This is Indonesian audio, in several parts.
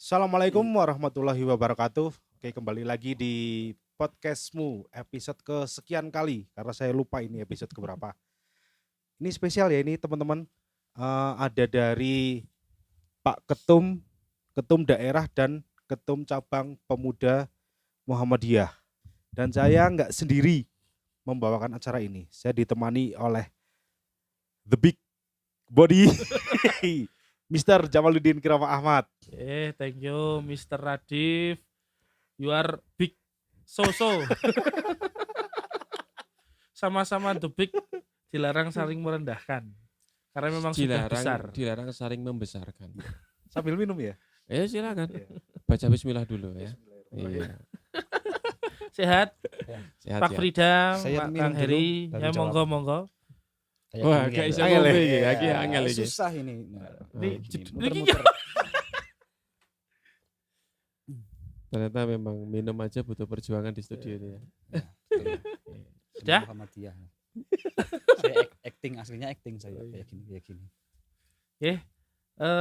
Assalamualaikum warahmatullahi wabarakatuh. Oke, kembali lagi di podcastmu episode kesekian kali karena saya lupa ini episode keberapa. Ini spesial ya ini teman-teman. Ada dari Pak Ketum Daerah dan Ketum Cabang Pemuda Muhammadiyah. Dan saya nggak sendiri membawakan acara ini. Saya ditemani oleh The Big Body Mr. Jamaluddin Kirama Ahmad. Thank you Mr. Radif. You are big so. Sama-sama the big, dilarang saling merendahkan. Karena memang sudah besar. Dilarang saling membesarkan. Sambil minum ya? Silakan. Baca bismillah dulu ya. Iya. Sehat? Sehat Pak ya. Frida, Saya Pak minum Kang Heri, dulu, ya baru jawab. monggo. Wah, gak bisa Angel ya? ngombe iki, iki angel iki. Susah ini. Ini Ternyata memang minum aja butuh perjuangan di studio ini ya. Sudah? Muhammadiyah. Saya acting, aslinya acting saya kayak gini.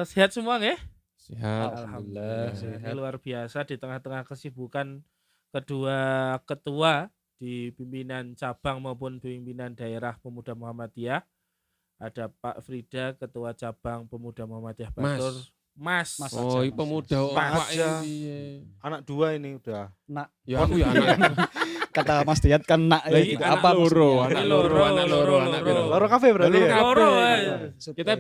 Sehat semua nggih? Sehat. Alhamdulillah. Ini luar biasa di tengah-tengah kesibukan kedua ketua di pimpinan cabang maupun pimpinan daerah Pemuda Muhammadiyah. Ada Pak Frida, Ketua Cabang Pemuda Muhammadiyah Batur. Mas. Mas. Oh, aja, ini pemuda Mas Pak aja. ini. Anak dua ini udah. Nak, Ya aku ya anak. kata Mas Diat kan nak Lagi ya. anak loro, maksudnya? anak Loro, loro, anak loro. piro? Loro kafe berarti Loro ya? kafe. Loro, Supaya- Kita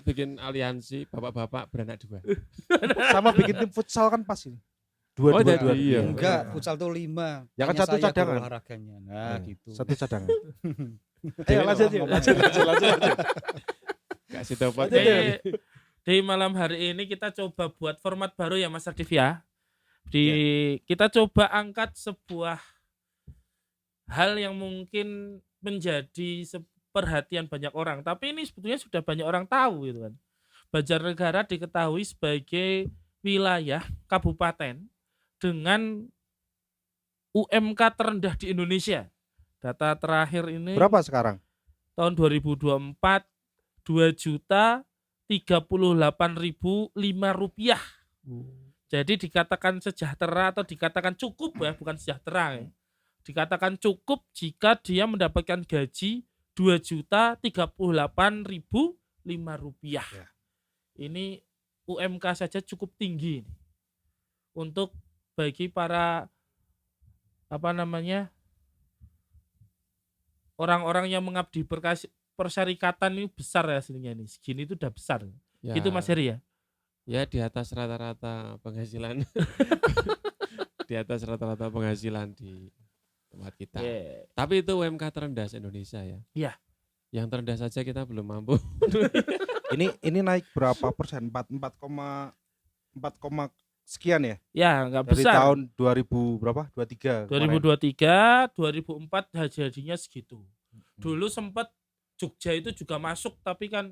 bikin aliansi bapak-bapak beranak dua. Sama bikin tim futsal kan pas ini. Dua. jadi iya. Enggak, futsal tuh 5. Ya kan Hanya satu saya cadangan. olahraganya. Nah, gitu. Satu cadangan. Ayo, lanjut yuk. Lanjut. Kasih tahu Pak. Oke, di malam hari ini kita coba buat format baru ya Mas Radif ya. Kita coba angkat sebuah hal yang mungkin menjadi perhatian banyak orang, tapi ini sebetulnya sudah banyak orang tahu gitu kan. Banjarnegara diketahui sebagai wilayah kabupaten dengan UMK terendah di Indonesia. Data terakhir ini Berapa sekarang? tahun 2024 2.038.005 rupiah. Jadi dikatakan sejahtera atau dikatakan cukup ya, bukan sejahtera ya. Dikatakan cukup jika dia mendapatkan gaji 2.038.005 rupiah. Ya. Ini UMK saja cukup tinggi ini. Untuk bagi para orang-orang yang mengabdi persyarikatan ini besar ya aslinya ini. Segini itu udah besar. Ya, Itu Mas Heri ya. Ya di atas rata-rata penghasilan. Di atas rata-rata penghasilan di tempat kita. Yeah. Tapi itu UMK terendah se-Indonesia ya. Iya. Yang terendah saja kita belum mampu. Ini naik berapa persen? 4 sekian ya? Ya, enggak Dari besar. tahun 2000 berapa? 23. 2023, 2004 haji-hajinya segitu. Dulu sempat Jogja itu juga masuk, tapi kan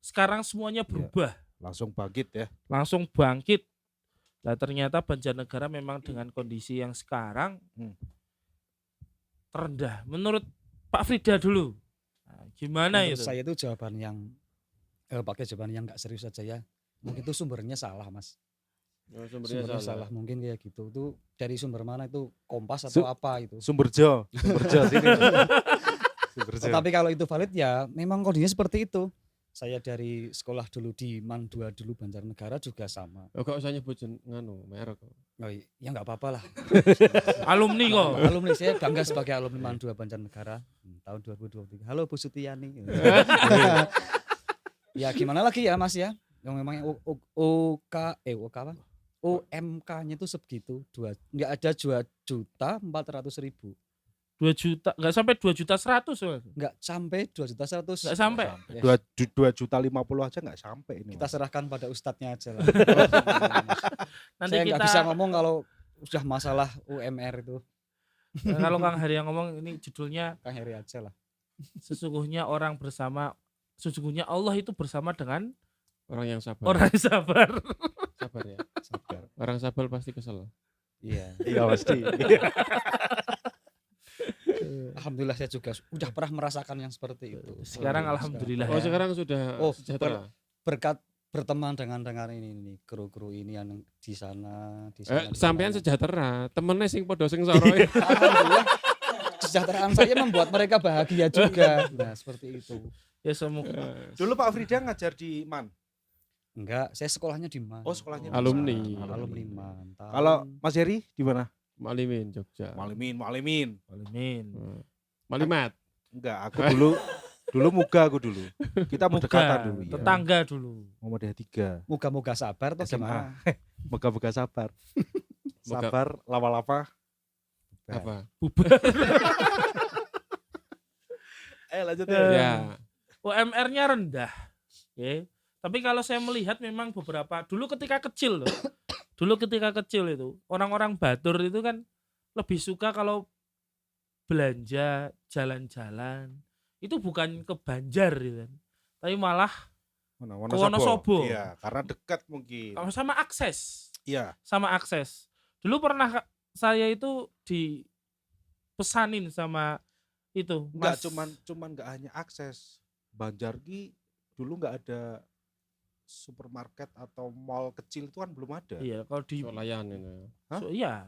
sekarang semuanya berubah. Langsung bangkit ya. Langsung bangkit. Nah ternyata Banjarnegara memang dengan kondisi yang sekarang terendah. Menurut Pak Frida dulu, nah, gimana Menurut itu? saya itu jawaban yang pakai jawaban yang enggak serius saja ya. Mungkin itu sumbernya salah, Mas. Sumbernya salah. Mungkin kayak gitu. Itu dari sumber mana itu? Kompas atau apa itu? Sumberjo sini. Sumberjo. Tetapi kalau itu valid ya memang kondisinya seperti itu. Saya dari sekolah dulu di MAN 2 dulu Banjarnegara juga sama. Oh, gak usah nyebut merek. Oh, ya enggak apa-apa lah. Alumni kok. Alumni saya bangga sebagai alumni MAN 2 Banjarnegara tahun 2023. Halo Bu Sutiani. Ya gimana lagi ya Mas ya? Yang memang UMK-nya itu sebegitu. Enggak ada 2.400.000. 2 juta, enggak sampai 2.100.000. Enggak sampai 2.100.000. Enggak sampai. Ya, 2.050.000 aja nggak sampai ini. kita Mas. serahkan pada ustadznya aja lah. Nanti Saya nggak kita bisa ngomong kalau sudah masalah UMR itu. kalau Kang Hari yang ngomong ini judulnya Kang Heri aja lah. sesungguhnya Allah itu bersama dengan Orang yang sabar. orang yang sabar. Sabar ya. Sabar. Orang sabar pasti kesel. Iya. Iya pasti. Alhamdulillah saya juga sudah pernah merasakan yang seperti itu. Sekarang alhamdulillah Oh ya. sekarang sudah Oh, sejahtera. berkat berteman dengan ini kru-kru ini yang di sana di sana. Sampean sejahtera, temennya sing podo sing soroe. Alhamdulillah kesejahteraan saya membuat mereka bahagia juga. Nah, seperti itu. Ya semoga. Dulu Pak Frida ngajar di MAN. Enggak, saya sekolahnya di MAN. Oh, sekolahnya di Alumni. MAN. Alumni MAN. Kalau Mas Heri di mana? Malimin Jogja. Malimin. Malimat. Enggak, aku dulu Muga aku dulu. Kita berdekatan dulu. Ya. Tetangga dulu. Muhammadiyah 3. Moga-moga sabar atau SMA. gimana? Moga-moga sabar. Moga- Sabar lama-lama. Apa? Bubar. Lanjut Ya. UMR-nya rendah. Oke. Tapi kalau saya melihat memang beberapa dulu ketika kecil loh. Dulu ketika kecil itu orang-orang Batur itu kan lebih suka kalau belanja jalan-jalan itu bukan ke Banjar gitu kan. Tapi malah Ke Wonosobo. Iya, karena dekat mungkin. sama akses. Iya. Sama akses. Dulu pernah saya itu dipesanin sama itu Enggak Mas. cuman enggak hanya akses. Banjar ki dulu enggak ada supermarket atau mall kecil itu kan belum ada. Iya, kalau di Solayan ini. Hah? iya.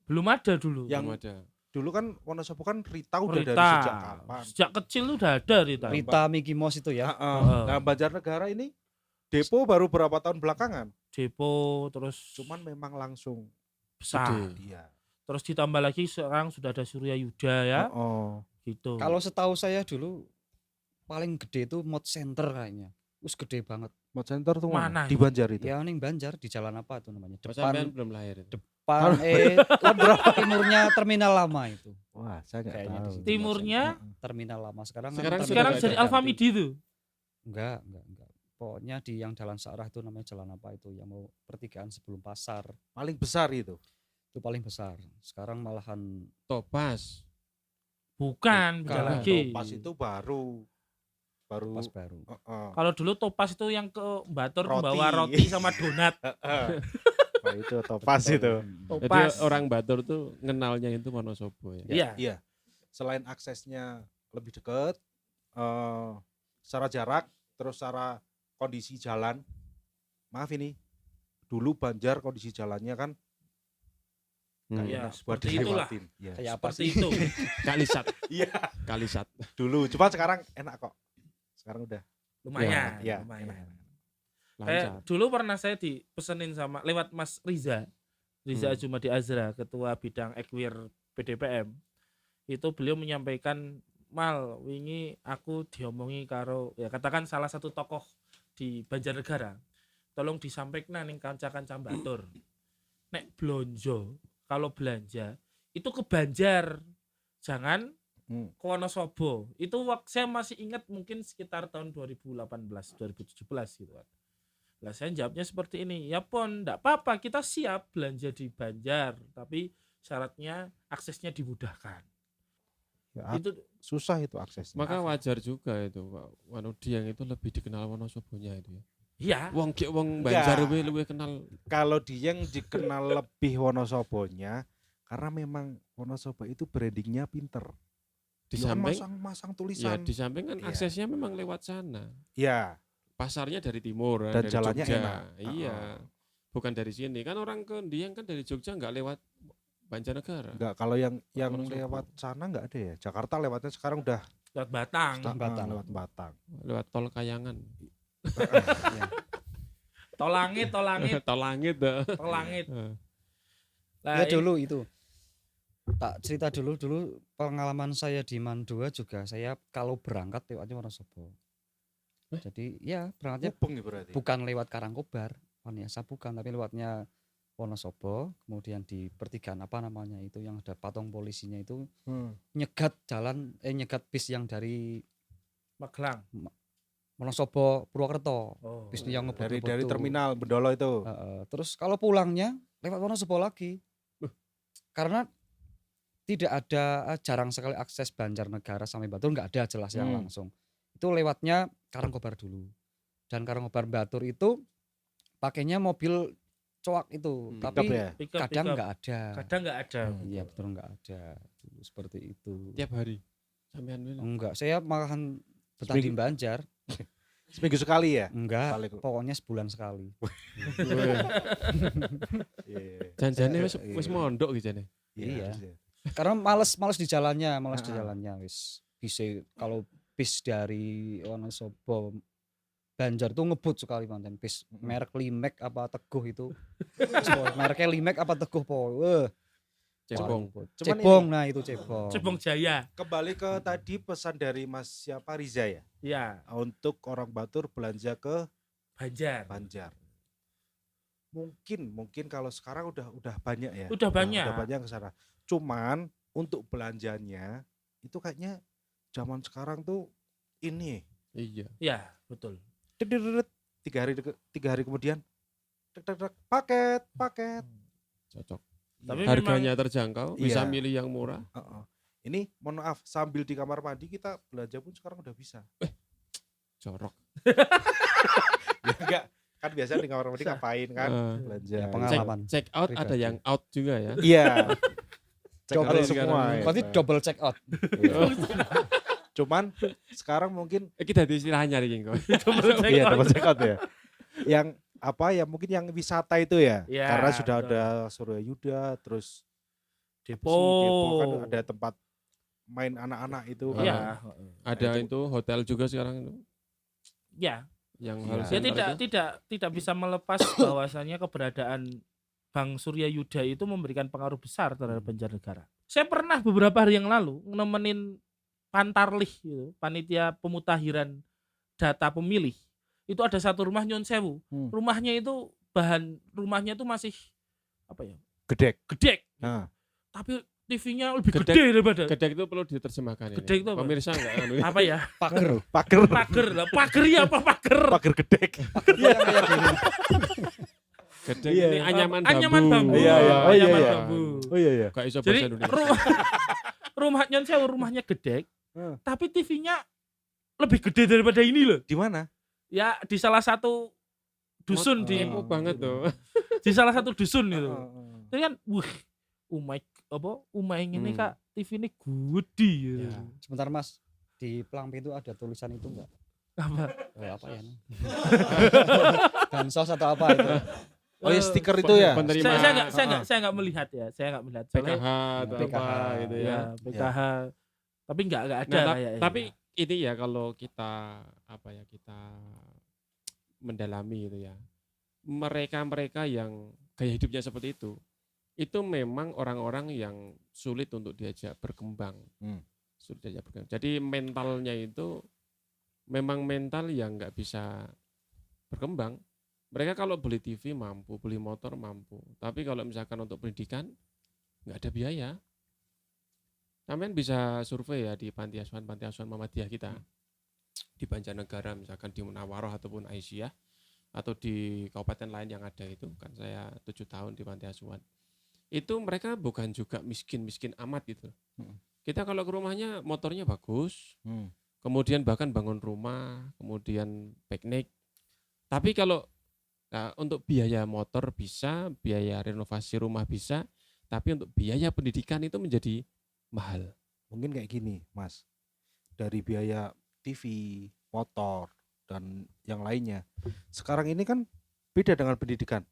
Belum ada dulu. Yang Belum ada. dulu kan Wonosobo kan Rita udah dari Rita. sejak kapan? Sejak kecil udah ada Rita. Rita Mickey Mouse itu ya. Nah, Banjarnegara ini depo baru berapa tahun belakangan. Depo terus Cuman memang langsung besar. gede. iya. Terus ditambah lagi sekarang sudah ada Surya Yuda ya. Oh. Gitu. Kalau setahu saya dulu paling gede itu Mod Center kayaknya. Us gede banget. Mod Center tuh Mana di itu? Banjar itu. Ya ning Banjar di jalan apa itu namanya? Oh, sampean Depan belum lahir itu. depan timurnya terminal lama itu. Wah, saya enggak Kayaknya di tahu. situ. Timurnya Terminal lama sekarang kan Sekarang terminal sekarang udah jadi ada. Alfamidi tuh. Enggak. Pokoknya di yang jalan searah itu namanya jalan apa itu yang mau pertigaan sebelum pasar. Paling besar itu. Itu paling besar. Sekarang malahan Topas. Bukan, beda Bukan. lagi. Topas itu baru pas baru. Kalau dulu Topas itu yang ke Batur Roti. membawa roti sama donat. Nah, itu Topas itu. Hmm. Jadi Topas. orang Batur tuh kenalnya itu Wonosobo ya. Iya. Iya. Selain aksesnya lebih dekat, secara jarak, terus secara kondisi jalan. Maaf ini, dulu Banjar kondisi jalannya kan nggak Iya, enak buat seperti itulah. dilewatin. Iya. Kayak apa Seperti sih? itu. Kalisat. Iya. Kalisat. Dulu, cuma sekarang enak kok. Sekarang udah. Lumayan. Iya. lumayan. Enak. Lancar. Dulu pernah saya dipesenin sama lewat Mas Riza Hmm. Jumadi Azra, ketua bidang Ekwir PDPM. Itu beliau menyampaikan, Mal, wingi aku diomongi karo ya katakan salah satu tokoh di Banjarnegara. Tolong disampaikan ning kanca-kanca Batur. Nek blonjo, kalau belanja itu ke Banjar. Jangan ke Wonosobo. Itu saya masih ingat mungkin sekitar tahun 2018, 2017 gitu kan. Lah saya jawabnya seperti ini, ya pon, enggak apa-apa, kita siap belanja di Banjar, tapi syaratnya aksesnya dimudahkan. Ya, Itu susah itu aksesnya. Maka wajar juga itu Pak Wanudi yang itu lebih dikenal Wonosobonya itu ya. ya Wong ki wong Banjar Enggak. luwih kenal. Kalau dia yang dikenal lebih Wonosobonya, karena memang Wonosobo itu brandingnya pinter. Di Dia kan samping masang ya tulisan. di samping kan Iya. aksesnya memang lewat sana. Ya, Pasarnya dari timur Dan dari jalannya Jogja. enak. Iya. Bukan dari sini. Kan orang ke Dieng kan dari Jogja nggak lewat Banjarnegara. enggak, kalau yang Wonosobo. lewat sana enggak ada ya. Jakarta lewatnya sekarang udah lewat Batang, lewat Batang. Lewat tol Kayangan. tol langit, Tol langit. tol langit. Lah, Ya ini- dulu itu. Tak cerita dulu pengalaman saya di Mandua juga saya kalau berangkat lewatnya Wonosobo. Jadi ya berangkatnya Mubeng ya berarti. bukan lewat Karangkobar, Vanessa bukan, tapi lewatnya Wonosobo, kemudian di pertigaan apa namanya itu yang ada patung polisinya itu nyegat nyegat bis yang dari Magelang. Wonosobo Purwokerto, Oh. bis yang Dari ngebut-ngebut tuh. terminal Bendolo itu. Terus kalau pulangnya lewat Wonosobo lagi. Karena tidak ada jarang sekali akses Banjarnegara sampai Batur, nggak ada jelas yang langsung. Itu lewatnya Karangkobar dulu. Dan Karangkobar Batur itu pakainya mobil coak itu, Pickup tapi ya? kadang nggak ada. Kadang nggak ada. Iya betul nggak ada. Dulu seperti itu. Tiap hari. Sampean ini. Enggak, saya malahan betah di Seminggu. Banjar. Seminggu sekali ya? Enggak, Paling. pokoknya sebulan sekali. Iya. Janjane wis Iya. wis mondok gitu jane. Iya. harus ya. Karena males di jalannya, di Ah. jalannya wis. Bisa kalau bis dari Wonosobo Banjar tuh ngebut sekali manten bis merek Limek apa Teguh itu. Mereknya Limek apa Teguh po. Wah, Cebong. Cuman Cebong, ini- nah itu Cebong. Cebong Jaya. Kembali ke tadi pesan dari Mas siapa Riza ya, Ya, untuk orang Batur belanja ke Banjar. Banjar. Mungkin kalau sekarang udah banyak ya. Udah banyak. Udah banyak ke sana. Cuman untuk belanjanya itu kayaknya zaman sekarang tuh ini Iya. Ya, betul. dedededed, 3 hari kemudian paket. Cocok. Tapi Harganya terjangkau, bisa Iya. milih yang murah. Heeh. Ini mohon maaf, sambil di kamar mandi kita belanja pun sekarang udah bisa. Jorok. Ya enggak, kan biasanya di kamar mandi ngapain kan? Belanja. Ya, pengalaman. Check out ada pribadi. yang out juga ya. Iya. Cek Double out semua. sekarang. ya. Berarti double check out. Iya. Cuman sekarang mungkin Kita di istilahnya nih kok. iya double check out ya. Yang apa ya mungkin yang wisata itu ya. Iya, Karena sudah betul. ada Suryayuda terus Depo. Depo kan ada tempat main anak-anak itu. kan. Iya. Ada itu- itu hotel juga sekarang itu Ya, yang Iya. hall Ya, saya center tidak bisa melepas bahwasannya keberadaan Bang Suryayuda itu memberikan pengaruh besar terhadap Banjarnegara. Saya pernah beberapa hari yang lalu nemenin Pantarlih gitu, panitia pemutahiran data pemilih. Itu ada satu rumah Nyon Sewu. Rumahnya itu rumahnya itu masih apa ya? Gedek. Gedek. Nah, Tapi TV-nya lebih Gedek. gede daripada Gedek itu perlu diterjemahkan ini. Gedek itu apa? Pemirsa enggak anu. apa ya? Pager. pager. Pager lah, pager ya apa pager? Pager gedek. Yang kayak gini. Gedek Iya. ini anyaman bambu. Anyaman bambu. Iya, iya. Oh, iya, Anyaman iya. bambu. Oh iya ya. Gak iso Jadi bahasa Indonesia. rumah Nyon Sewu rumahnya gedek, Hmm. tapi TV-nya lebih gede daripada ini loh. Di mana? Ya di salah satu dusun di Kepo banget tuh. di salah satu dusun itu. Heeh. Itu kan umai ini Hmm. Kak TV ini gede gitu. Ya. Sebentar Mas, di pelang pintu ada tulisan itu enggak? Apa? Apa ya? Bansos atau apa itu? Oh ya stiker itu ya. Penerima Saya nggak melihat ya. Saya nggak melihat. Soalnya- PKH atau PKH, apa gitu ya. ya, PKH. Tapi nggak ada Nah, kayaknya. tapi ini ya kalau kita kita mendalami gitu ya. Mereka yang gaya hidupnya seperti itu memang orang-orang yang sulit untuk diajak berkembang. Hmm. Sulit diajak berkembang. Jadi mentalnya itu memang mental yang nggak bisa berkembang. Mereka kalau beli TV mampu, beli motor mampu. Tapi kalau misalkan untuk pendidikan nggak ada biaya. Kalian bisa survei ya di panti asuhan Muhammadiyah kita di Banjarnegara, misalkan di Munawaroh ataupun Aisyah atau di kabupaten lain yang ada itu kan saya 7 tahun di panti asuhan. Itu mereka bukan juga miskin amat gitu. Kita kalau ke rumahnya motornya bagus, kemudian bahkan bangun rumah, kemudian piknik. Tapi kalau untuk biaya motor bisa, biaya renovasi rumah bisa, tapi untuk biaya pendidikan itu menjadi mahal. Mungkin kayak gini, Mas. Dari biaya TV, motor, dan yang lainnya. Sekarang ini kan beda dengan pendidikan.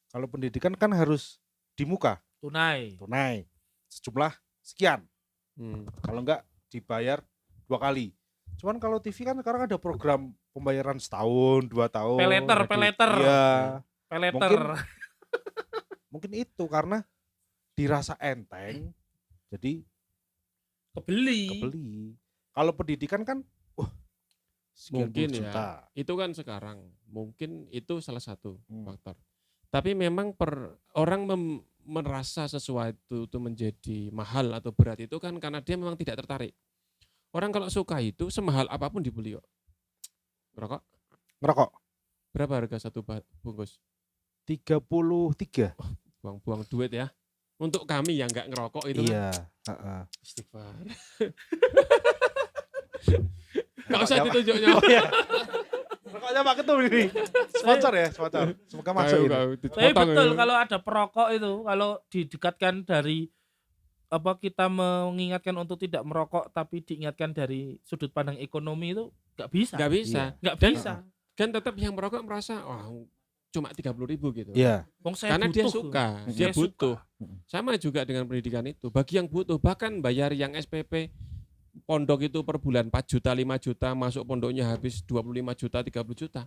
Kalau pendidikan kan harus di muka, tunai. sejumlah sekian. Hmm. Kalau enggak dibayar 2 kali. Cuman kalau TV kan sekarang ada program pembayaran setahun, 2 tahun. Peleter. Iya. Peleter. Mungkin itu karena dirasa enteng, jadi Kebeli. Kalau pendidikan kan, sekian Mungkin puluh ya. juta. Itu kan sekarang, mungkin itu salah satu Hmm. faktor. Tapi memang orang merasa sesuatu itu menjadi mahal atau berat itu kan karena dia memang tidak tertarik. Orang kalau suka itu semahal apapun dibeli kok. Rokok Ngerokok berapa harga satu bungkus? 33. Buang-buang duit ya. Untuk kami yang nggak ngerokok itu kan. Iya, heeh. Istighfar. Nggak usah ditunjuknya. Oh iya. Rokoknya Pak Ketum ini. Sponsor ya, sponsor. Semoga masuk ini. Tapi betul kalau ada perokok itu, kalau didekatkan dari apa kita mengingatkan untuk tidak merokok tapi diingatkan dari sudut pandang ekonomi itu nggak bisa. Nggak bisa. Nggak Dan bisa. kan tetap yang merokok merasa wah cuma 30.000 gitu. Iya. Wong saya Karena dia butuh. suka, Saya dia suka. butuh. Sama juga dengan pendidikan itu. Bagi yang butuh, bahkan bayar yang SPP pondok itu per bulan 4 juta, 5 juta, masuk pondoknya habis 25 juta, 30 juta.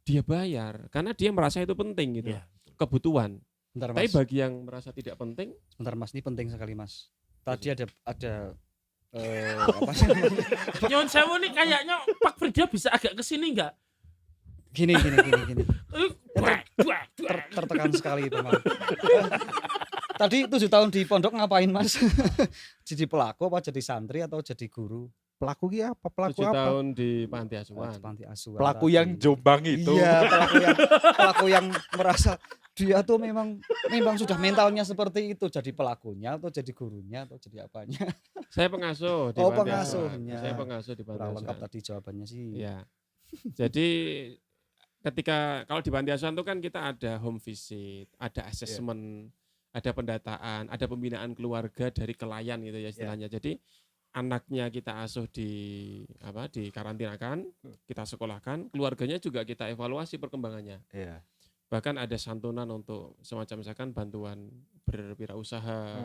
Dia bayar karena dia merasa itu penting gitu. Iya. Kebutuhan. Bentar Tapi Mas. bagi yang merasa tidak penting, Bentar Mas, ini penting sekali Mas. Tadi ada apa sih? Nyon sewu nih kayaknya Pak Frida bisa agak kesini nggak? Gini. Duak. Tertekan sekali itu Mas. Tadi 7 tahun di pondok ngapain Mas? Jadi pelaku apa jadi santri atau jadi guru? Pelaku ki apa? Pelaku 7 apa? tahun di panti asuhan. Panti asuhan. Pelaku tadi. yang Jombang itu. Iya, pelaku yang merasa dia tuh memang sudah mentalnya seperti itu, jadi pelakunya atau jadi gurunya atau jadi apanya. Saya pengasuh di Oh, panti pengasuhnya. asuhan. Saya pengasuh di panti Kurang lengkap asuhan. tadi jawabannya sih. Iya. Jadi ketika kalau di panti asuhan itu kan kita ada home visit, ada assessment, ada pendataan, ada pembinaan keluarga dari klien gitu ya istilahnya. Jadi anaknya kita asuh di karantinakan, kita sekolahkan, keluarganya juga kita evaluasi perkembangannya. Iya. Bahkan ada santunan untuk semacam misalkan bantuan berwirausaha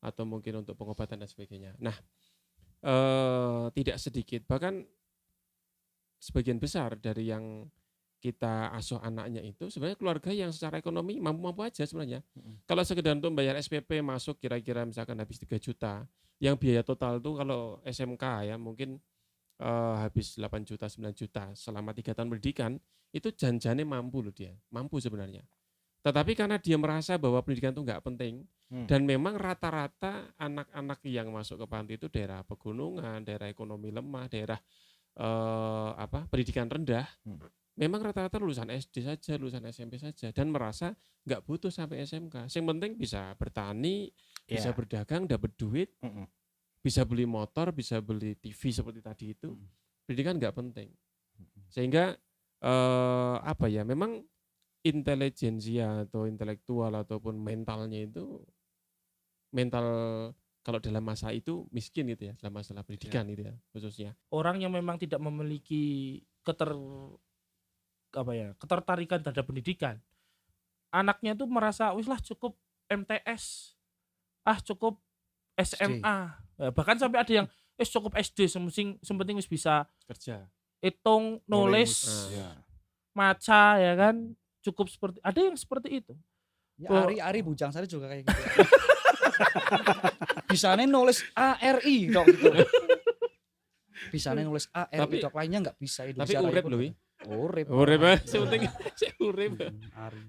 atau mungkin untuk pengobatan dan sebagainya. Nah, tidak sedikit, bahkan sebagian besar dari yang kita asuh anaknya itu sebenarnya keluarga yang secara ekonomi mampu-mampu aja sebenarnya. Kalau sekedar untuk bayar SPP masuk kira-kira misalkan habis 3 juta, yang biaya total itu kalau SMK ya mungkin habis 8 juta, 9 juta selama 3 tahun pendidikan, itu janjane mampu loh dia, mampu sebenarnya. Tetapi karena dia merasa bahwa pendidikan itu nggak penting, dan memang rata-rata anak-anak yang masuk ke panti itu daerah pegunungan, daerah ekonomi lemah, daerah pendidikan rendah, memang rata-rata lulusan SD saja, lulusan SMP saja, dan merasa nggak butuh sampai SMK. Yang penting bisa bertani, bisa berdagang, dapat duit, bisa beli motor, bisa beli TV seperti tadi itu. Pendidikan nggak penting. Sehingga memang intelijensia atau intelektual ataupun mentalnya itu mental kalau dalam masa itu miskin gitu ya, dalam masalah pendidikan itu ya khususnya. Orang yang memang tidak memiliki ketertarikan terhadap pendidikan, anaknya tuh merasa wis lah cukup MTS, cukup SMA, bahkan sampai ada yang cukup SD, sementing wis bisa Kerja. hitung, nulis, maca ya kan, cukup seperti ada yang seperti itu. Ya, Ari Bujang Sari juga kayak gitu. Bisanya nulis ARI dok gitu. Bisanya nulis ARI dok, lainnya nggak bisa. Tapi urip loh. Urip. Penting urip.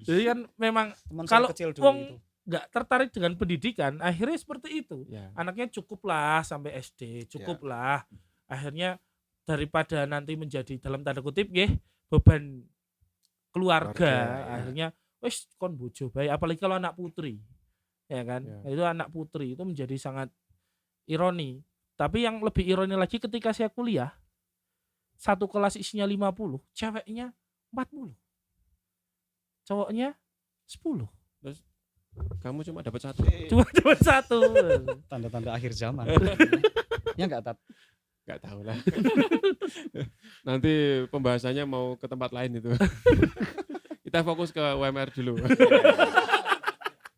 Jadi kan memang Teman kalau kecil dulu wong itu. nggak tertarik dengan pendidikan, akhirnya seperti itu. Ya. Anaknya cukuplah sampai SD, cukuplah. Akhirnya daripada nanti menjadi dalam tanda kutip beban keluarga. Akhirnya wis kon bojo bae, apalagi kalau anak putri. Ya kan? Ya. Itu anak putri itu menjadi sangat ironi. Tapi yang lebih ironi lagi ketika saya kuliah, satu kelas isinya 50, ceweknya 40. Cowoknya 10. Terus kamu cuma dapat satu. Cuma satu. Tanda-tanda akhir zaman. Ya nggak Tat? Nggak tahu lah. Nanti pembahasannya mau ke tempat lain itu. Kita fokus ke UMR dulu.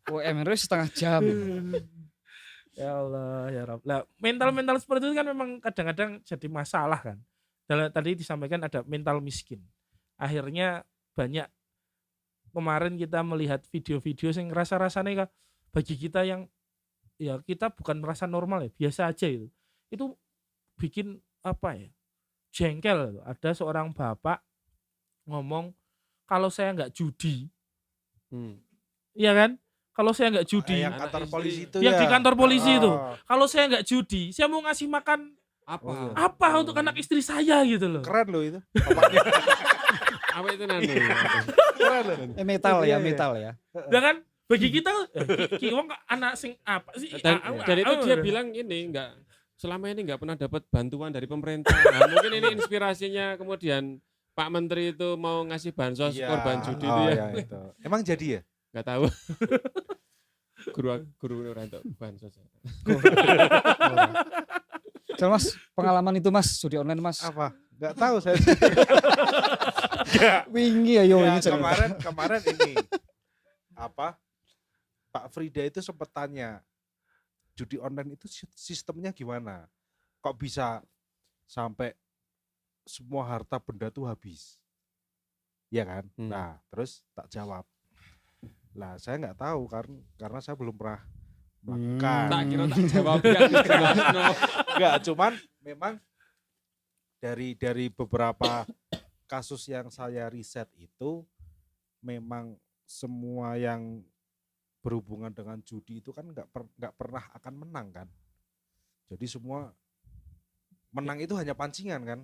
UMR setengah jam. Ya Allah, ya Rabb. Lah, mental seperti itu kan memang kadang-kadang jadi masalah kan. Tadi disampaikan ada mental miskin. Akhirnya banyak kemarin kita melihat video-video yang rasa-rasanya bagi kita yang ya kita bukan merasa normal ya, biasa aja itu. Itu bikin jengkel. Ada seorang bapak ngomong kalau saya nggak judi, iya kan? Kalau saya nggak judi, yang kantor polisi itu yang ya. di kantor polisi itu, kalau saya nggak judi, saya mau ngasih makan apa untuk anak istri saya gitu loh. Keren loh itu. Bapaknya. Apa itu nanti? Keren loh. Metal Iya. ya. Dan kan bagi kita wong anak sing apa sih? Dan itu dia bilang ini selama ini nggak pernah dapat bantuan dari pemerintah. Nah, mungkin ini inspirasinya kemudian Pak Menteri itu mau ngasih bansos korban judi itu ya. Itu. Emang jadi ya? Nggak tahu. guru ora entuk bansos. Coba Mas, pengalaman itu Mas, judi online Mas. Apa? Nggak tahu saya. Wingi ayo Ya, ini cerita. kemarin ini apa? Pak Frida itu sempat tanya judi online itu sistemnya gimana? Kok bisa sampai semua harta benda tuh habis? Iya kan? Nah, terus tak jawab. Lah, saya nggak tahu karena saya belum pernah melakukan. Tak kira tak jawab ya jelasno. Enggak, cuman memang dari beberapa kasus yang saya riset itu memang semua yang berhubungan dengan judi itu kan nggak pernah akan menang kan. Jadi semua menang itu hanya pancingan kan.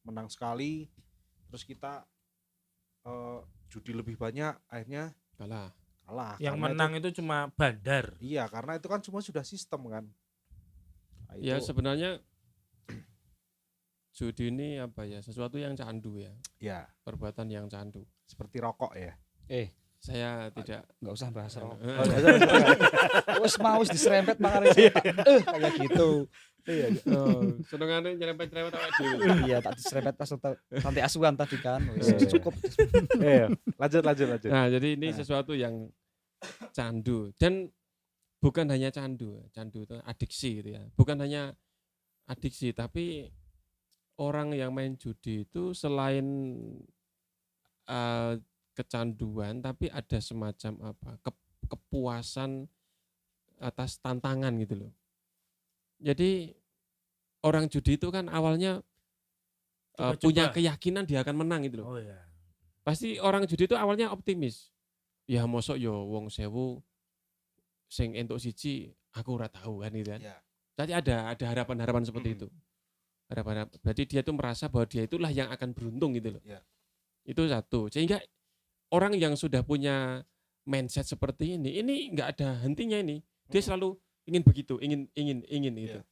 Menang sekali terus kita judi lebih banyak akhirnya Kalah. Yang karena menang itu cuma bandar. iya, karena itu kan semua sudah sistem kan. Nah, Ya itu, sebenarnya judi ini apa ya, sesuatu yang candu ya, ya perbuatan yang candu. seperti rokok ya. Saya tidak Enggak usah bahas rokok. Oh, Wis diserempet makane kayak gitu. iya. senengane nyerempet-nyerempet awake dhewe. Iya, tak diserempet pas panti asuhan tadi kan. Wis Iya. cukup. Iya, lanjut. Nah, jadi ini sesuatu yang candu dan bukan hanya candu itu adiksi gitu ya. Bukan hanya adiksi tapi orang yang main judi itu selain kecanduan tapi ada semacam kepuasan atas tantangan gitu loh. Jadi orang judi itu kan awalnya Coba-coba. punya keyakinan dia akan menang gitu loh. Oh ya. Pasti orang judi itu awalnya optimis. Ya mosok yo wong 1000 sing entuk siji aku ora tahu kan gitu kan. Ya. Jadi ada harapan-harapan seperti itu. Harapan. Berarti dia itu merasa bahwa dia itulah yang akan beruntung gitu loh. Ya. Itu satu. Sehingga orang yang sudah punya mindset seperti ini enggak ada hentinya ini. Dia selalu ingin begitu, ingin gitu. Ya.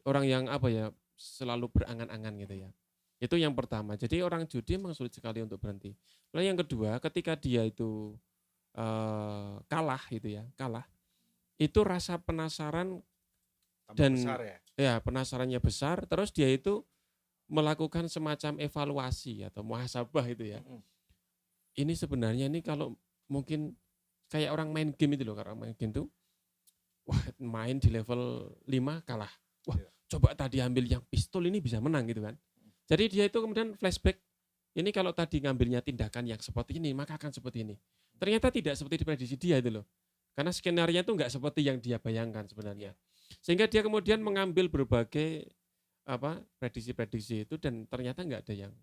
Orang yang apa ya, selalu berangan-angan gitu ya. Itu yang pertama. Jadi orang judi memang sulit sekali untuk berhenti. Lalu yang kedua, ketika dia itu kalah gitu ya, itu rasa penasaran Tambah dan besar ya. ya penasarannya besar. Terus dia itu melakukan semacam evaluasi atau muhasabah itu ya. Ini sebenarnya ini kalau mungkin kayak orang main game itu loh, kalau main game tuh, wah main di level 5 kalah. Wah coba tadi ambil yang pistol ini bisa menang gitu kan. Jadi dia itu kemudian flashback, ini kalau tadi ngambilnya tindakan yang seperti ini, maka akan seperti ini. Ternyata tidak seperti diprediksi dia itu loh. Karena skenario itu enggak seperti yang dia bayangkan sebenarnya. Sehingga dia kemudian mengambil berbagai prediksi-prediksi itu dan ternyata enggak ada yang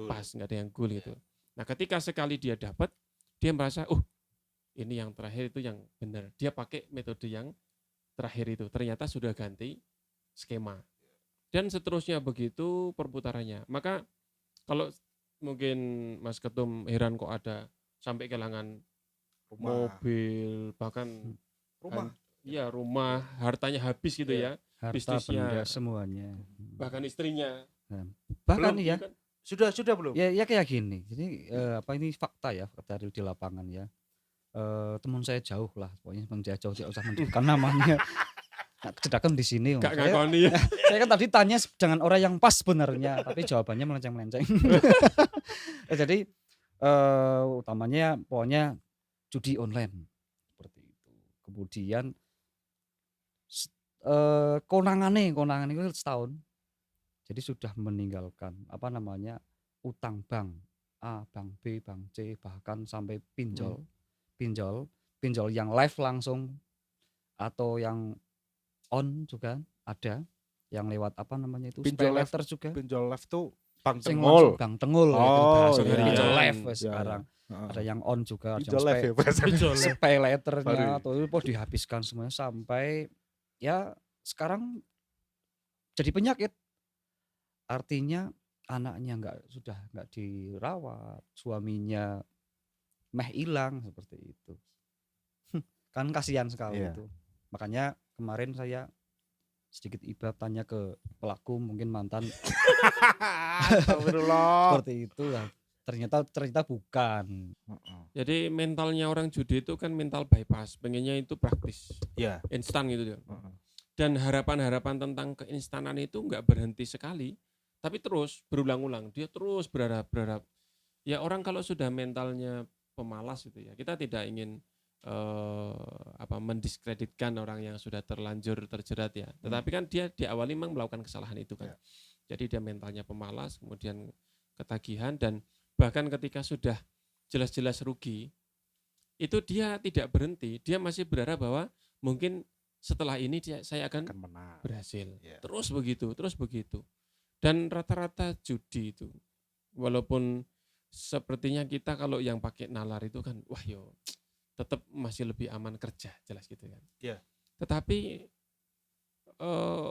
pas, enggak ada yang cool gitu. Nah ketika sekali dia dapat, dia merasa, ini yang terakhir itu yang benar. Dia pakai metode yang terakhir itu. Ternyata sudah ganti skema. Dan seterusnya begitu perputarannya. Maka kalau mungkin Mas Ketum heran kok ada sampai kehilangan mobil, bahkan rumah, hartanya habis gitu ya. Harta Bisnisnya, benda semuanya. bahkan istrinya. Bahkan Belum, ya. kan? Sudah belum? Ya kayak gini. Jadi ini fakta ya, fakta di lapangan ya. Teman saya jauh lah, pokoknya teman saya jauh, tidak usah menyebutkan namanya. Nah, kejedakan di sini. Gak ngakoni ya. Saya kan tadi tanya dengan orang yang pas sebenarnya, tapi jawabannya melenceng-melenceng. Jadi utamanya pokoknya judi online seperti itu. Kemudian konangannya itu setahun. Jadi sudah meninggalkan utang bank A, bank B, bank C, bahkan sampai pinjol yang live langsung atau yang on juga ada, yang lewat Pinjol live letter juga. Pinjol live tuh Bank Sing Tengol. langsung Bank Tengul Oh, itu bahasa iya. pinjol live Iya, sekarang. Ada yang on juga, ada Pinjol yang live ya bahasa. pay letternya Baru. atau dihabiskan semuanya sampai ya sekarang jadi penyakit. Artinya anaknya sudah nggak dirawat, suaminya hilang seperti itu. Kan kasihan sekali Iya. itu. Makanya kemarin saya sedikit iba tanya ke pelaku, mungkin mantan Astagfirullah. seperti itu lah. ternyata bukan. Heeh. Jadi mentalnya orang judi itu kan mental bypass, pengennya itu praktis, Ya. instan gitu ya. Heeh. Dan harapan-harapan tentang keinstanan itu nggak berhenti sekali, tapi terus berulang-ulang. Dia terus berharap. Ya orang kalau sudah mentalnya pemalas gitu ya, kita tidak ingin mendiskreditkan orang yang sudah terlanjur terjerat ya. Tetapi kan dia di awal memang melakukan kesalahan itu kan. Ya. Jadi dia mentalnya pemalas, kemudian ketagihan, dan bahkan ketika sudah jelas-jelas rugi, itu dia tidak berhenti. Dia masih berharap bahwa mungkin setelah ini saya akan Akan menang. berhasil. Ya. Terus begitu. Dan rata-rata judi itu, walaupun sepertinya kita kalau yang pakai nalar itu kan, wah yo, tetap masih lebih aman kerja, jelas gitu kan. Iya. Tetapi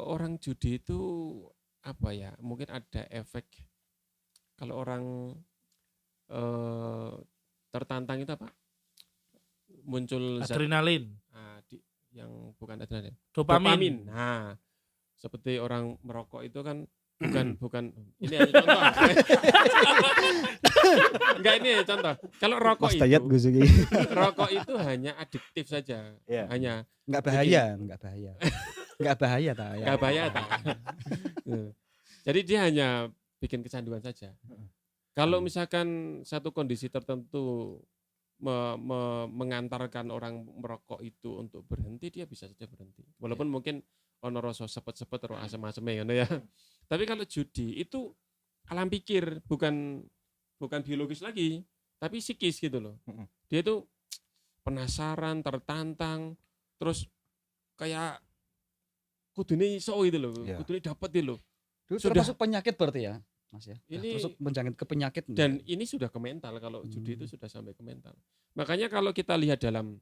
orang judi itu apa ya? Mungkin ada efek kalau orang tertantang itu apa? Muncul zat Adrenalin, yang bukan adrenalin, dopamin. Nah, seperti orang merokok itu kan bukan ini hanya contoh. Enggak, ini contoh. Kalau rokok Mas Dayat itu Gus iki. rokok itu hanya adiktif saja. Iya. Hanya Enggak bahaya. Enggak bahaya ta ya. enggak bahaya tak. Jadi dia hanya bikin kecanduan saja. Kalau misalkan satu kondisi tertentu mengantarkan orang merokok itu untuk berhenti, dia bisa saja berhenti. Walaupun mungkin ono rasa sepet-sepet atau asam-asam ya. Tapi kalau judi itu alam pikir, bukan biologis lagi, tapi psikis gitu loh. Dia itu penasaran, tertantang, terus kayak kudune iso gitu loh, Iya. kudune dapat gitu loh. Itu Sudah. termasuk penyakit berarti ya, Mas ya. Ini- Termasuk menjangkit ke penyakit. Dan ini sudah ke mental, kalau judi itu sudah sampai ke mental. Makanya kalau kita lihat dalam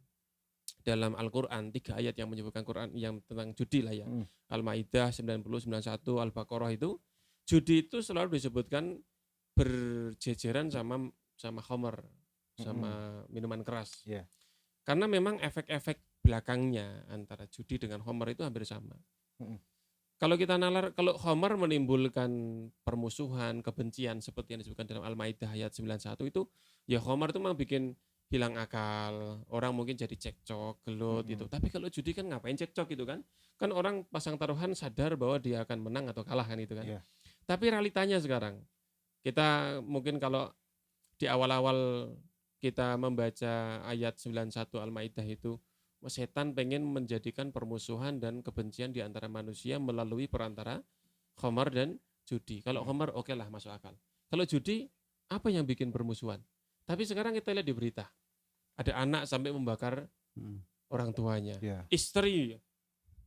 Al-Qur'an, 3 ayat yang menyebutkan Quran yang tentang judi lah ya. Al-Maidah 90, 91, Al-Baqarah itu judi itu selalu disebutkan berjejeran sama khamar, sama minuman keras. Iya. Karena memang efek-efek belakangnya antara judi dengan khamar itu hampir sama. Kalau kita nalar, kalau khamar menimbulkan permusuhan, kebencian seperti yang disebutkan dalam Al-Maidah ayat 91 itu, ya khamar itu memang bikin hilang akal, orang mungkin jadi cekcok, gelut gitu. Tapi kalau judi kan ngapain cekcok gitu kan? Kan orang pasang taruhan sadar bahwa dia akan menang atau kalah kan itu kan. Iya. Tapi realitanya sekarang, kita mungkin kalau di awal-awal kita membaca ayat 91 Al-Maidah itu, setan pengen menjadikan permusuhan dan kebencian di antara manusia melalui perantara khamar dan judi. Kalau khamar oke lah, masuk akal. Kalau judi, apa yang bikin permusuhan? Tapi sekarang kita lihat di berita, ada anak sampai membakar orang tuanya, Iya. istri,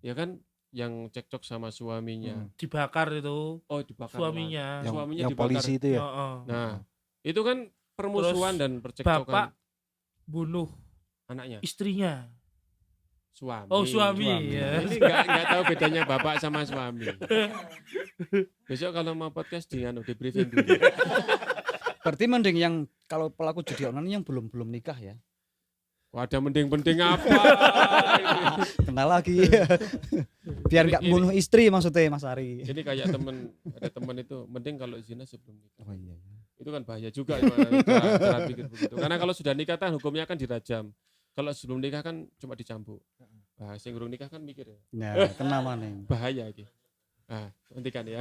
ya kan, yang cekcok sama suaminya. Dibakar itu Oh, dibakar suaminya. Suaminya Yang dibakar. polisi itu ya. Heeh. Nah, itu kan permusuhan Terus dan percekcokan bapak bunuh anaknya. istrinya. Suami. Oh, suami. Ya. Ini nggak tahu bedanya bapak sama suami. Besok kalau mau podcast di briefing dulu. Berarti mending yang kalau pelaku judi online yang belum nikah ya. Wadah, mending apa? Kenal lagi. Biar nggak Ini- bunuh istri maksudnya Mas Ari. Ini kayak ada teman itu, mending kalau zina sebelum nikah. Oh iya. Itu kan bahaya juga cara pikir begitu. Karena kalau sudah nikah kan hukumnya kan dirajam. Kalau sebelum nikah kan cuma dicambuk. Nah, sing urung nikah kan mikir ya. Nah, kena maneh. Bahaya ini. Nah, hentikan ya.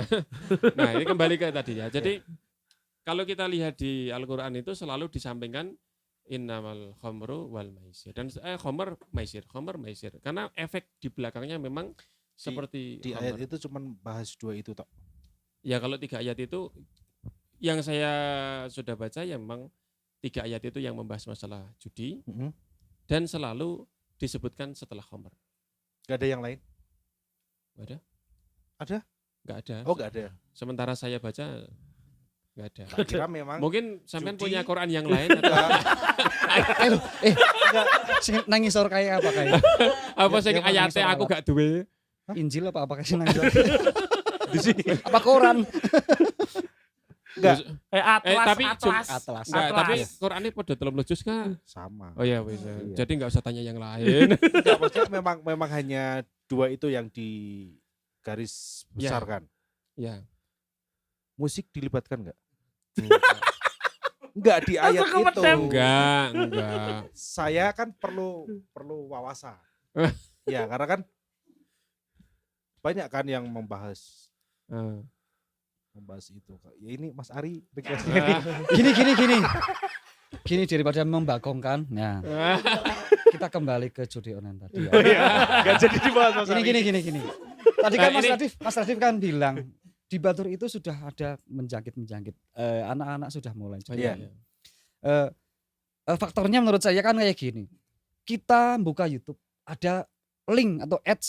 Nah, ini kembali ke tadi ya. Jadi kalau kita lihat di Al-Qur'an itu selalu disampingkan innamal khamru wal maisir. Dan khamar maisir. Karena efek di belakangnya memang seperti Di khamar. ayat itu cuman bahas 2 itu tok. Ya kalau 3 ayat itu yang saya sudah baca ya memang 3 ayat itu yang membahas masalah judi dan selalu disebutkan setelah khamar. Gak ada yang lain? Nggak ada? Ada? Nggak ada. Oh, gak ada. Sementara saya baca nggak ada. Tak kira memang Mungkin sampean judi- punya Quran yang lain atau Sing nangisor kayak apa kayak? apa Ya, sing dia ayatnya menangis aku soal gak duwe? Injil apa kasih nangisor? Apa Quran? Enggak. Atlas, tapi Atlas. Enggak, Atlas. tapi Qurannya pada 13 kah? sama. Oh ya wis. Iya. Jadi enggak usah tanya yang lain. Enggak, maksudnya memang hanya 2 itu yang di garis besar kan. Ya. Musik dilibatkan enggak? Enggak di ayat Langsung itu. kemedem. Enggak. Saya kan perlu wawasan. Ya, karena kan banyak kan yang membahas Eh. itu. Ya ini Mas Ari requestnya nih. Gini daripada membagongkan. Nah, kita kembali ke judi online tadi. Ya. Enggak jadi dibahas Mas Ari. Gini. Tadi kan Nah, Mas Radif kan bilang di Batur itu sudah ada menjangkit. Anak-anak sudah mulai. Iya. Faktornya menurut saya kan kayak gini. Kita buka YouTube ada link atau ads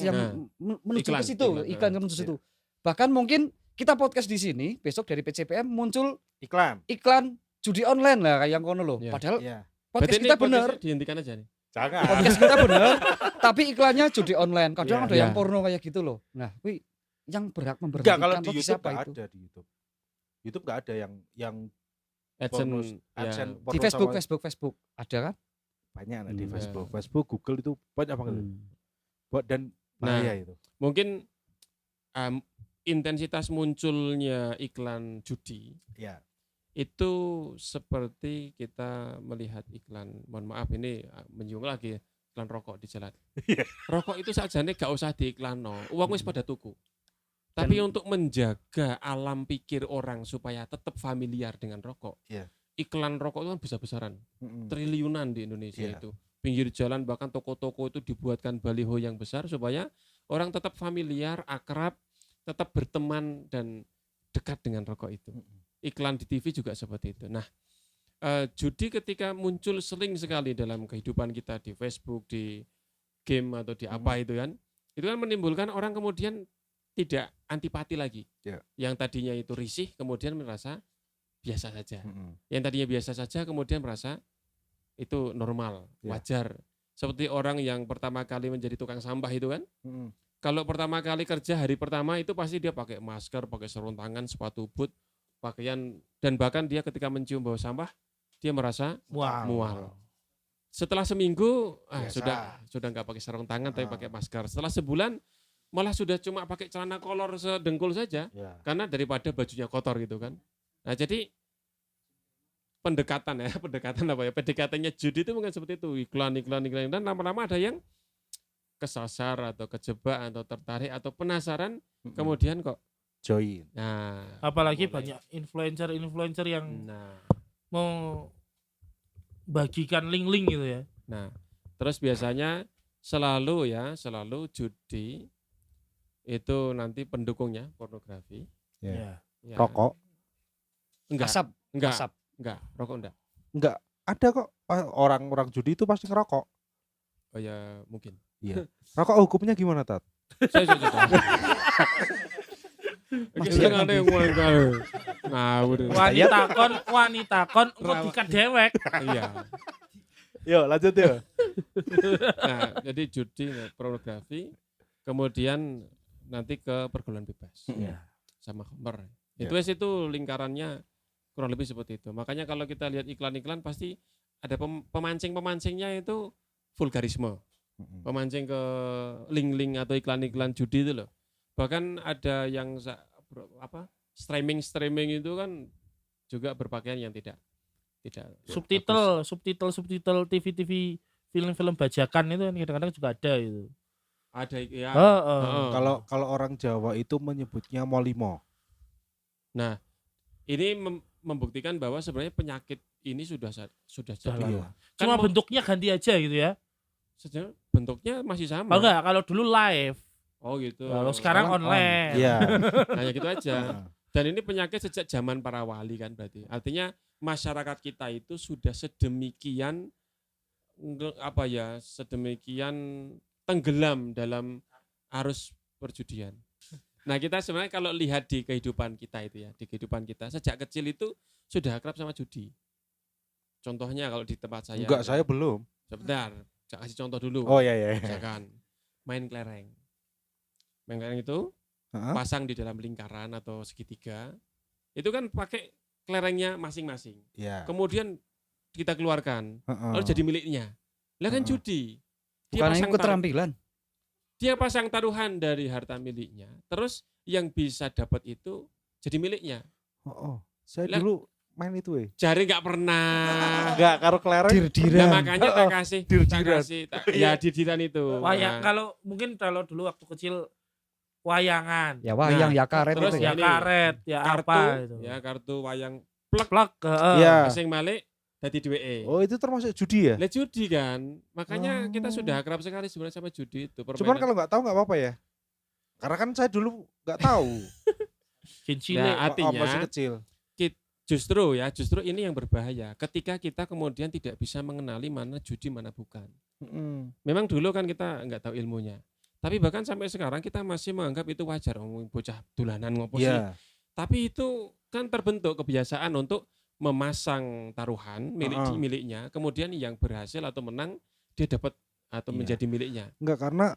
yang menuju Iklan, ke situ, iklan yang menuju situ. Bahkan mungkin kita podcast di sini besok dari PCPM muncul iklan judi online lah kayak yang kono loh. Iya. Padahal Iya. podcast kita bener. Dihentikan aja nih. Jangan. Podcast kita bener, tapi iklannya judi online. Kadang Iya. ada yang Iya. porno kayak gitu loh. Nah, yang berhak Enggak, memberhentikan kalau di bagi YouTube siapa enggak itu? ada di YouTube. YouTube enggak ada yang AdSense. AdSense Ya. Di porno sama- Facebook ada kan? banyak nah, di Hmm. Facebook, Google itu banyak banget. Buat dan bahaya itu. Mungkin intensitas munculnya iklan judi Ya. itu seperti kita melihat iklan, mohon maaf ini menyinggung lagi iklan rokok di jalan. Iya. Rokok itu sajane gak usah diiklanno, uang wis pada tuku. Tapi untuk menjaga alam pikir orang supaya tetap familiar dengan rokok, Iya. iklan rokok itu kan besar-besaran, triliunan di Indonesia Iya. itu. Pinggir jalan bahkan toko-toko itu dibuatkan baliho yang besar supaya orang tetap familiar, akrab, tetap berteman dan dekat dengan rokok itu. Iklan di TV juga seperti itu. Nah, judi ketika muncul sering sekali dalam kehidupan kita di Facebook, di game atau di apa itu kan menimbulkan orang kemudian tidak antipati lagi. Ya. Yang tadinya itu risih kemudian merasa biasa saja. Mm-mm. Yang tadinya biasa saja kemudian merasa itu normal, Ya. wajar. Seperti orang yang pertama kali menjadi tukang sampah itu kan. Mm-mm. Kalau pertama kali kerja hari pertama itu pasti dia pakai masker, pakai sarung tangan, sepatu boot, pakaian, dan bahkan dia ketika mencium bau sampah dia merasa mual. Setelah seminggu Biasa. sudah nggak pakai sarung tangan tapi Ah. pakai masker. Setelah sebulan malah sudah cuma pakai celana kolor sedengkul saja Ya. karena daripada bajunya kotor gitu kan. Nah, jadi PDKT-nya judi itu mungkin seperti itu, iklan dan lama-lama ada yang kesasar atau kejebak atau tertarik atau penasaran kemudian kok. Join. Nah, Apalagi mulai. banyak influencer yang Nah, mau bagikan link-link gitu ya. nah, terus biasanya selalu judi itu nanti pendukungnya pornografi. Ya. Ya. Rokok. Enggak, Asap. enggak, rokok enggak. Enggak ada kok orang-orang judi itu pasti ngerokok. Oh ya, mungkin. Iya. Rokok hukumnya gimana, Tat? Saya. Kita nggak ada yang mulai ngawur. Wanita kon engko dikat dewek. Iya. Yo, lanjut yo. Nah, jadi judi, pornografi, kemudian nanti ke pergaulan bebas. Iya. Sama khamr. Ya. Itu lingkarannya kurang lebih seperti itu. Makanya kalau kita lihat iklan-iklan pasti ada pemancing-pemancingnya itu vulgarisme. Pemancing ke link-link atau iklan-iklan judi itu loh. Bahkan ada yang streaming itu kan juga berpakaian yang tidak subtitle TV film-film bajakan itu kan kadang-kadang juga ada itu. ada ya. Kalau orang Jawa itu menyebutnya molimo. Nah, ini membuktikan bahwa sebenarnya penyakit ini sudah jadi. lama. Kan Cuma bentuknya ganti aja gitu ya. sebenarnya bentuknya masih sama. Oh enggak, kalau dulu live. Oh gitu. Kalau sekarang online. Iya. Nah, ya gitu aja. Dan ini penyakit sejak zaman para wali kan berarti. Artinya masyarakat kita itu sudah sedemikian tenggelam dalam arus perjudian. Nah, kita sebenarnya kalau lihat di kehidupan kita itu ya, di kehidupan kita sejak kecil itu sudah akrab sama judi. Contohnya kalau di tempat saya. Enggak, saya belum. Sebentar, saya kasih contoh dulu. Oh iya. Misalkan main kelereng. Main kelereng itu Heeh. pasang di dalam lingkaran atau segitiga. Itu kan pakai kelerengnya masing-masing. Iya. Kemudian kita keluarkan, lalu jadi miliknya. Lah kan Heeh. judi. Bukan itu keterampilan. Dia pasang taruhan dari harta miliknya. Terus yang bisa dapat itu jadi miliknya. Oh. Saya Lah- dulu main itu Jari nggak pernah. Enggak karo kelereng. Nah, dir-diran. makanya tak kasih, Dir-diran. ya dir-diran itu. Wayang Nah, kalau mungkin kalau dulu waktu kecil wayangan. Ya wayang Nah, ya karet terus itu Ya ya. ini, karet, ya kartu, apa itu. ya kartu wayang Plek, Iya. sing balik dadi duweke. Oh, itu termasuk judi ya? Lah judi kan. Makanya kita Oh. sudah akrab sekali sebenarnya sama judi itu. Cuman permainan. kalau nggak tahu nggak apa-apa ya. Karena kan saya dulu nggak tahu. cilik. Nah, artinya masih kecil. justru ini yang berbahaya. Ketika kita kemudian tidak bisa mengenali mana judi mana bukan. Memang dulu kan kita nggak tahu ilmunya. Tapi bahkan sampai sekarang kita masih menganggap itu wajar. Bocah dolanan ngopo sih. Iya. Tapi itu kan terbentuk kebiasaan untuk memasang taruhan miliknya. Kemudian yang berhasil atau menang dia dapat atau Iya. menjadi miliknya. Enggak, karena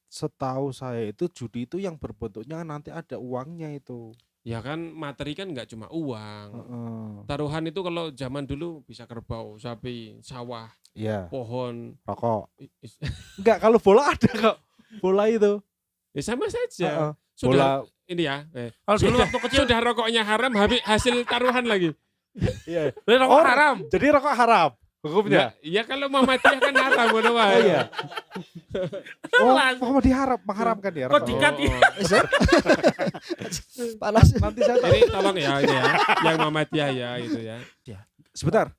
setahu saya itu judi itu yang berbentuknya nanti ada uangnya itu. Ya kan materi kan nggak cuma uang. Heeh. Taruhan itu kalau zaman dulu bisa kerbau, sapi, sawah, Iya, pohon. rokok. Enggak, kalau bola ada kok. Bola itu. Ya sama saja. Heeh. Sudah Bola. ini ya. Kalau dulu waktu kecil Sudah rokoknya haram, habis hasil taruhan lagi. Iya. rokok Oh, haram. Jadi rokok haram hukumnya. Ya kalau Muhammadiyah kan haram ngono wae. Oh iya. Oh, Lan. Muhammadiyah mengharamkan ya Kok rokok. dikat ya? Panas. Nanti saya Jadi tolong ya ini ya, yang Muhammadiyah ya itu ya. sebentar.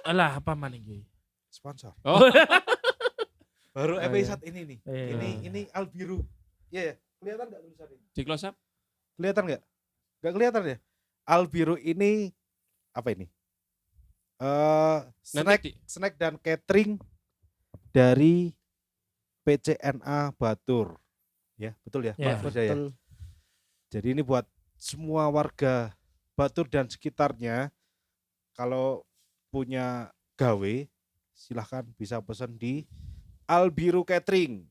Alah, apa man iki? Sponsor. Oh, Baru iya. episode ini nih. Iya. Ini Albiru. Iya, ya. Kelihatan enggak tulisannya? di close up. Kelihatan nggak? Nggak kelihatan ya? Albiru ini apa ini? Snack dan catering dari PCNA Batur. Ya, betul ya? Ya, Mas ya? Jadi ini buat semua warga Batur dan sekitarnya. Kalau punya gawe, silahkan bisa pesan di Albiru Catering.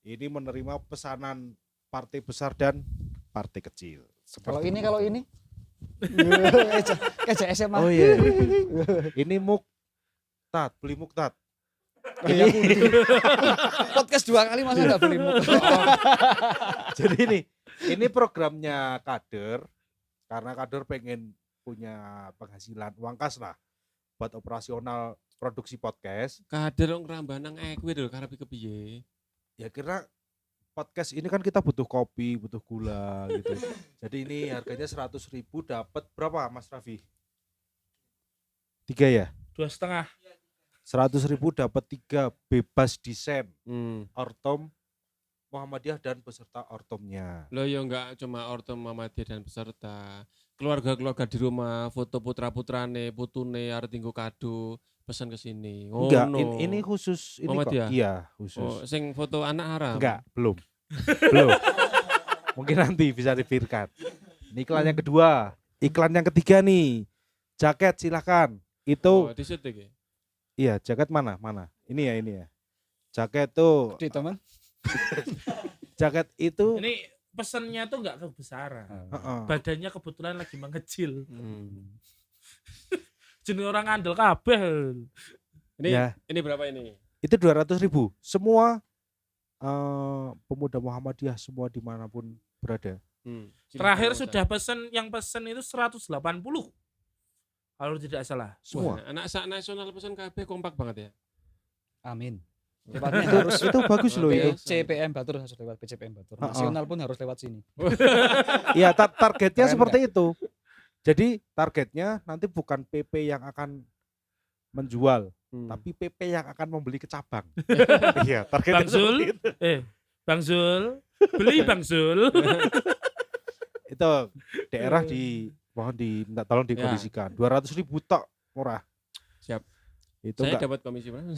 Ini menerima pesanan partai besar dan partai kecil. Kalau Seperti ini. Kayak SMA. Oh iya. Ini Muktat, beli Muktat. Iya. Podcast 2 kali masa enggak beli muk. Jadi ini programnya kader, karena kader pengen punya penghasilan uang kas lah buat operasional produksi podcast. Kader wong Rambanang kuwi lho karepe kepiye? Ya kira podcast ini kan kita butuh kopi, butuh gula gitu. Jadi ini harganya 100.000 dapat berapa Mas Raffi? 3 ya? 2,5. 100.000 dapat 3 bebas desain ortom Muhammadiyah dan peserta ortomnya. Loh ya enggak cuma ortom Muhammadiyah dan peserta. Keluarga-keluarga di rumah, foto putra-putrane, putune arep tinggo kado, pesan ke sini. Oh, Enggak, no. ini khusus ini kok. Muhammadiyah? Iya, Oh, khusus. sing foto anak haram. Enggak, belum. Belum. Mungkin nanti bisa dipikirkan. Ini iklan yang kedua. Iklan yang ketiga nih. Jaket silakan. Itu Oh, di situ iki. iya, jaket mana? Mana? Ini ya. Jaket tuh, Di teman. jaket itu Ini pesennya tuh nggak kebesaran. heeh. Badannya kebetulan lagi mengecil. Hmm. Jenis orang ngandel kabeh. Ini Ya. ini berapa ini? Itu 200.000. Semua pemuda Muhammadiyah semua dimanapun berada. Terakhir sudah pesen, yang pesen itu 180. Kalau tidak salah. Semua. Wah, anak sak nasional pesan KB kompak banget ya. Amin. itu, Lewatnya harus itu bagus loh itu. PCPM Batur harus lewat PCPM Batur. Heeh. Nasional pun harus lewat sini. Iya, targetnya Keren seperti itu. Jadi targetnya nanti bukan PP yang akan menjual, tapi PP yang akan membeli ke cabang. Iya, targetnya Bang Zul, seperti itu. Bang Zul, beli Bang Zul. Itu daerah mohon minta tolong Ya. dikondisikan. 200.000 tok, murah. Siap. Itu Saya enggak, dapat komisi berapa?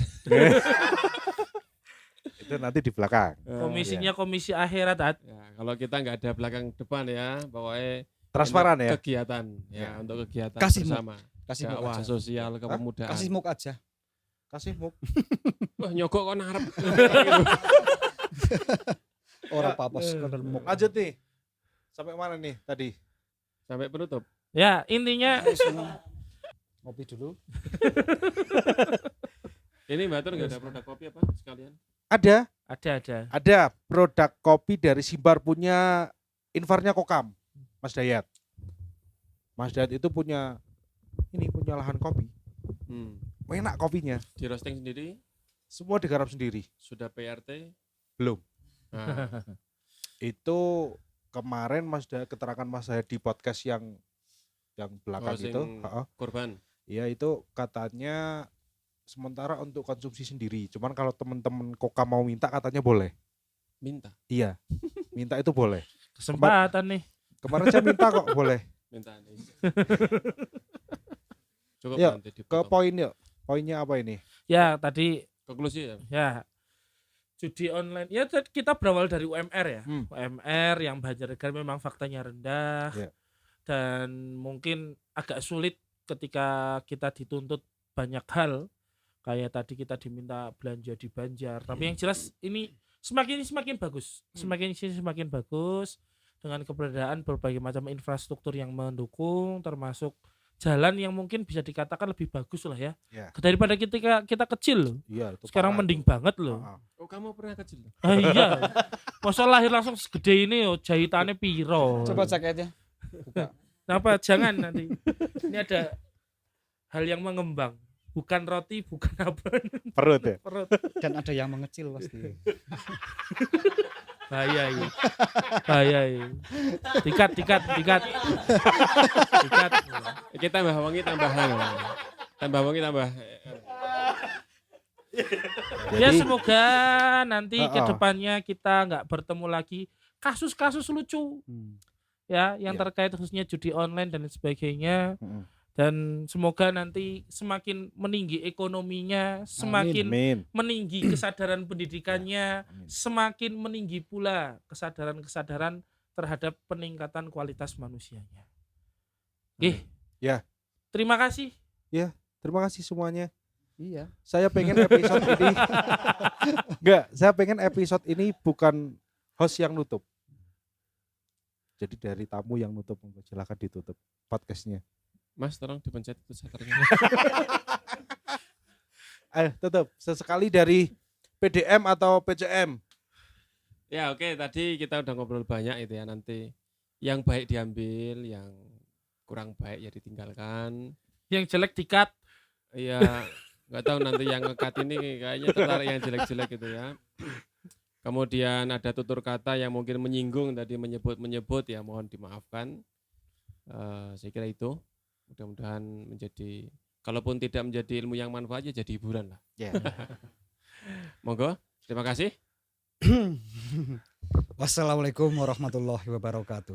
itu nanti di belakang. Komisinya komisi akhirat. Ya, kalau kita nggak ada belakang depan ya, pokoknya Transparan untuk ya. kegiatan ya, Ya. untuk kegiatan Kasih bersama. Kasih muk Dakwah aja. sosial kepemudaan. Kasih muk aja. Kasih muk. Wah, nyogok kok narap. Orang Ya. papos kadal muk. Lanjut nih. Sampai mana nih tadi? Sampai penutup. Ya, intinya Ngopi dulu. Ini Mbak Tur nggak ada produk kopi apa sekalian? Ada ada. produk kopi dari Simbar punya Infarnya Kokam, Mas Dayat. Mas Dayat itu punya lahan kopi. Hmm. Enak kopinya. Di roasting sendiri Semua digarap sendiri. sudah PRT Belum. nah, Itu kemarin keterangan Mas Dayat di podcast yang belakang sing itu, korban. ya itu katanya sementara untuk konsumsi sendiri. Cuman kalau teman-teman Koka mau minta katanya boleh. Minta Iya. Minta itu boleh. Kesempatan nih. Kemarin saya minta kok boleh. nih. Cukup Yuk, nanti Ke dipotong. poin yuk. Poinnya apa ini? Ya tadi Konklusi ya. ya judi online ya kita berawal dari UMR ya. Hmm. UMR yang Banjarnegara memang faktanya rendah Ya. dan mungkin agak sulit ketika kita dituntut banyak hal kayak tadi kita diminta belanja di Banjar. Tapi yang jelas ini semakin bagus, semakin bagus dengan keberadaan berbagai macam infrastruktur yang mendukung, termasuk jalan yang mungkin bisa dikatakan lebih bagus lah ya. Ya. Daripada kita kecil loh. Iya, itu Sekarang parah mending itu. banget loh. Oh, kamu pernah kecil? Ah, iya. Masa lahir langsung segede ini yo jahitannya piro. Coba jaketnya. Kenapa? Jangan nanti. Ini ada hal yang mengembang. Bukan roti, bukan apa. Perut ya. Perut. Dan ada yang mengecil pasti. Bahaya ini. Bahaya ini. Dikat. Kita tambah wangi tambah tambah wangi tambah. Ya Jadi- semoga nanti ke Ha-ha. depannya kita nggak bertemu lagi kasus-kasus lucu ya yang Ya. terkait khususnya judi online dan sebagainya. Mm-mm. Dan semoga nanti semakin meninggi ekonominya, semakin Amin. meninggi kesadaran pendidikannya, Amin. semakin meninggi pula kesadaran terhadap peningkatan kualitas manusianya. Oke. Ya. Terima kasih. Terima kasih semuanya. Iya. Saya pengen episode ini saya pengen episode ini bukan host yang nutup. Jadi dari tamu yang nutup, silakan ditutup podcastnya. Mas tolong dipencet itu shutternya. Ayo tutup. Sesekali dari PDM atau PCM. Ya oke, tadi kita udah ngobrol banyak itu ya, nanti yang baik diambil, yang kurang baik ya ditinggalkan. Yang jelek dikat. Iya, nggak tahu nanti yang ngekat ini kayaknya tertarik yang jelek-jelek gitu ya. Kemudian ada tutur kata yang mungkin menyinggung tadi, menyebut ya mohon dimaafkan. Saya kira itu mudah-mudahan menjadi, kalaupun tidak menjadi ilmu yang manfaat ya jadi hiburan lah. Ya. Monggo, terima kasih. Wassalamualaikum warahmatullahi wabarakatuh.